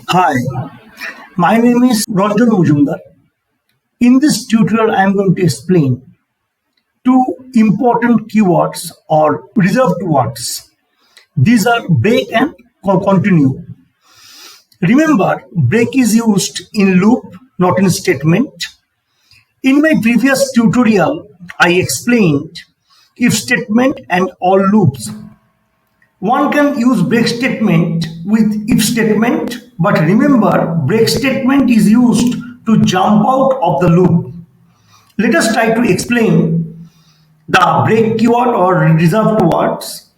Hi, my name is Ranjan Mujumdar. In this tutorial, I am going to explain two important keywords or reserved words. These are break and continue. Remember, break is used in loop, not in statement. In my previous tutorial, I explained if statement and all loops. One can use break statement with if statement, but remember break statement is used to jump out of the loop. Let us try to explain the break keyword or reserved words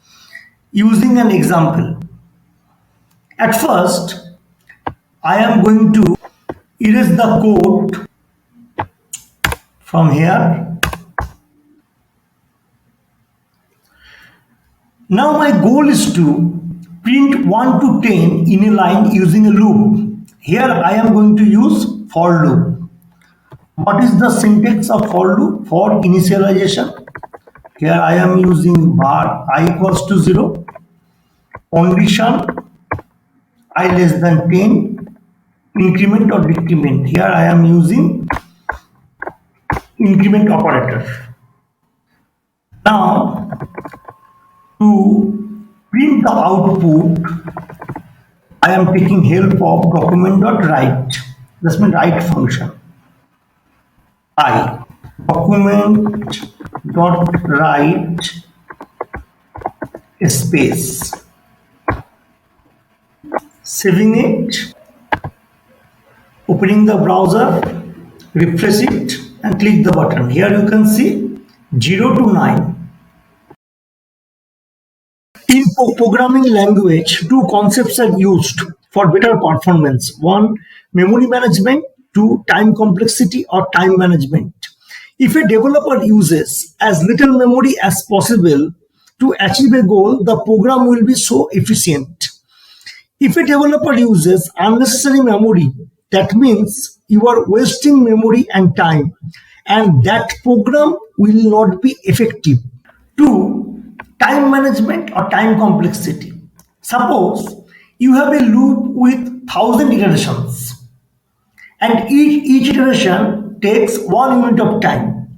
using an example. At first, I am going to erase the code from here. Now my goal is to print 1 to 10 in a line using a loop. Here I am going to use for loop. What is the syntax of for loop? For initialization. Here I am using var I equals to 0. Condition I less than 10. Increment or decrement. Here I am using increment operator. Now to print the output, I am taking help of document.write. This means write function. I document.write space. Saving it, opening the browser, refresh it and click the button. Here you can see 0 to 9. In programming language, two concepts are used for better performance. One, memory management. Two, time complexity or time management. If a developer uses as little memory as possible to achieve a goal, the program will be so efficient. If a developer uses unnecessary memory, that means you are wasting memory and time, and that program will not be effective. Two, time management or time complexity. Suppose you have a loop with 1000 iterations and each iteration takes 1 unit of time.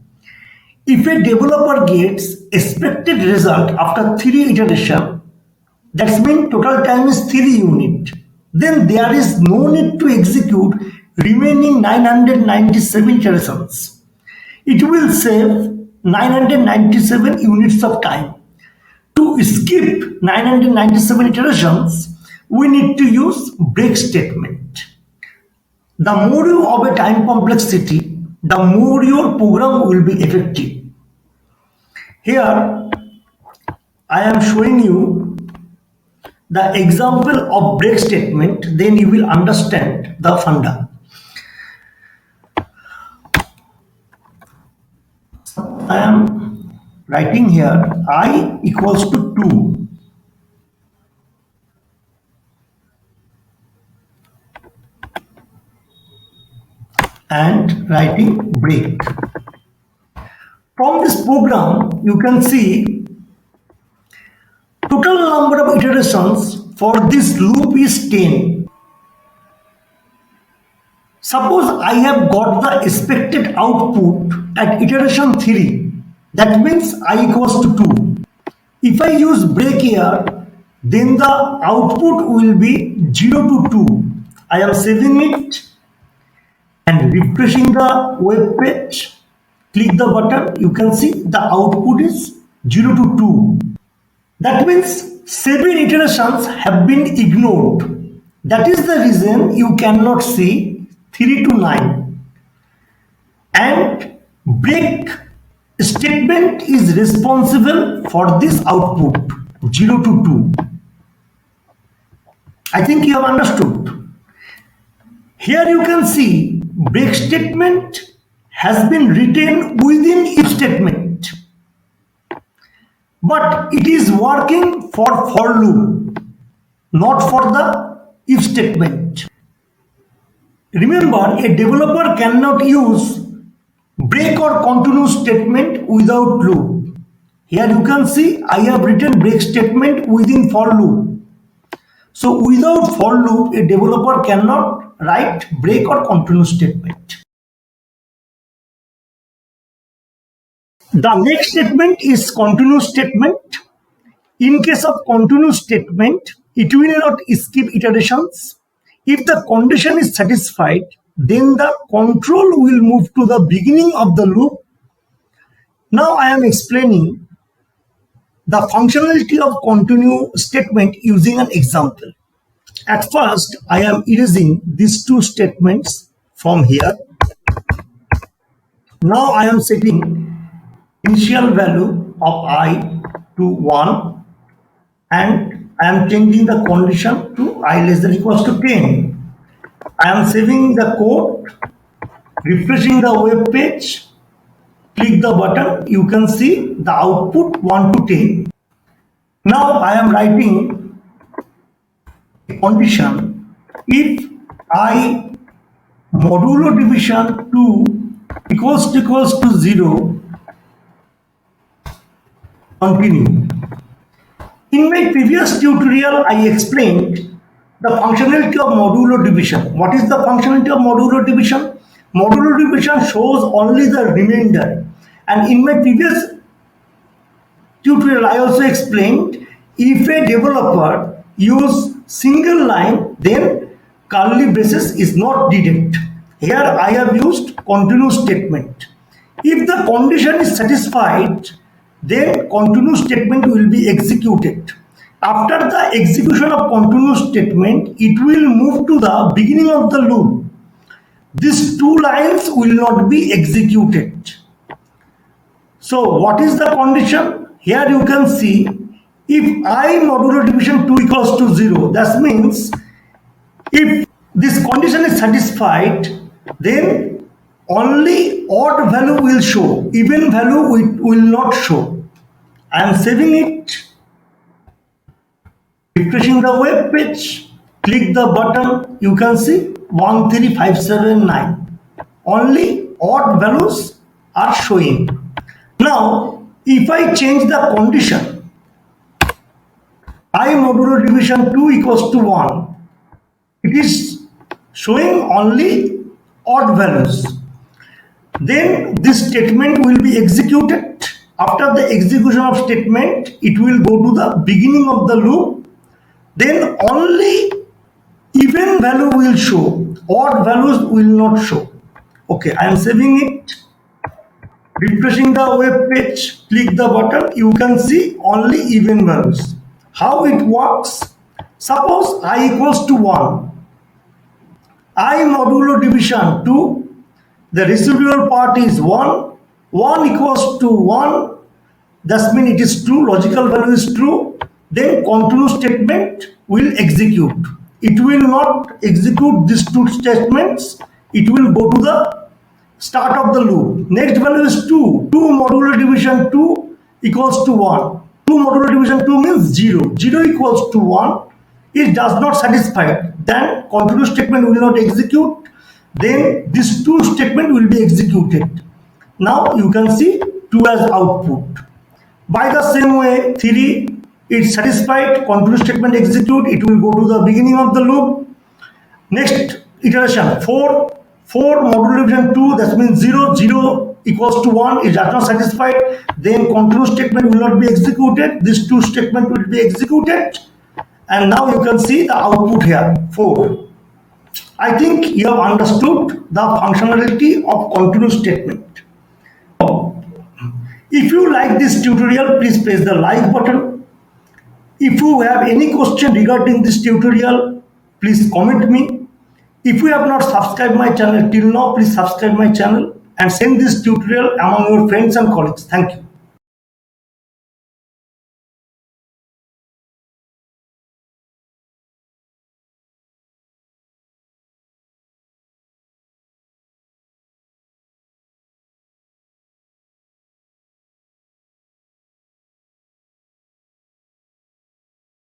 If a developer gets expected result after 3 iterations, that means total time is 3 units. Then there is no need to execute remaining 997 iterations. It will save 997 units of time. To skip 997 iterations, we need to use break statement. The more you have a time complexity, the more your program will be effective. Here, I am showing you the example of break statement, then you will understand the funda. I am writing here I equals to 2. And writing break. From this program, you can see total number of iterations for this loop is 10. Suppose I have got the expected output at iteration 3. That means I equals to 2. If I use break here, then the output will be 0 to 2. I am saving it and refreshing the web page. Click the button, you can see the output is 0 to 2. That means 7 iterations have been ignored. That is the reason you cannot see 3 to 9. And break statement is responsible for this output 0 to 2. I think you have understood. Here you can see break statement has been written within if statement, but it is working for loop, not for the if statement. Remember, a developer cannot use break or continue statement without loop. Here you can see I have written break statement within for loop. So without for loop, a developer cannot write break or continue statement. The next statement is continue statement. In case of continue statement, it will not skip iterations. If the condition is satisfied, then the control will move to the beginning of the loop. Now I am explaining the functionality of continue statement using an example. At first, I am erasing these two statements from here. Now I am setting initial value of I to 1 and I am changing the condition to I less than equals to 10. I am saving the code, refreshing the web page, click the button, you can see the output 1 to 10. Now I am writing a condition if I modulo division 2 equals to 0, continue. In my previous tutorial, I explained the functionality of modulo division. What is the functionality of modulo division? Modulo division shows only the remainder. And in my previous tutorial, I also explained if a developer use single line, then curly braces is not needed. Here I have used continue statement. If the condition is satisfied, then continue statement will be executed. After the execution of continue statement, it will move to the beginning of the loop. These two lines will not be executed. So what is the condition? Here you can see if I modulo division 2 equals to 0, that means if this condition is satisfied, then only odd value will show, even value will not show. I am saving it, refreshing the web page, click the button, you can see 13579. Only odd values are showing. Now, if I change the condition, I modulo division 2 equals to 1, it is showing only odd values. Then this statement will be executed. After the execution of statement, it will go to the beginning of the loop. Then only even value will show, odd values will not show. Okay, I am saving it, refreshing the web page, click the button, you can see only even values. How it works? Suppose I equals to 1. I modulo division 2, the residual part is 1. 1 equals to 1, that means it is true, logical value is true. Then continue statement will execute. It will not execute these two statements. It will go to the start of the loop. Next value is 2. 2 modulo division 2 equals to 1. 2 modulo division 2 means 0. 0 equals to 1. It does not satisfy. Then continue statement will not execute. Then this 2 statement will be executed. Now you can see 2 as output. By the same way, 3 is satisfied, continue statement execute, it will go to the beginning of the loop. Next iteration 4 modulo division 2, that means 0 equals to 1, it does not satisfied, then continue statement will not be executed, this 2 statement will be executed, and now you can see the output here 4. I think you have understood the functionality of continue statement. If you like this tutorial, please press the like button. If you have any question regarding this tutorial, please comment me. If you have not subscribed my channel till now, please subscribe my channel and send this tutorial among your friends and colleagues. Thank you.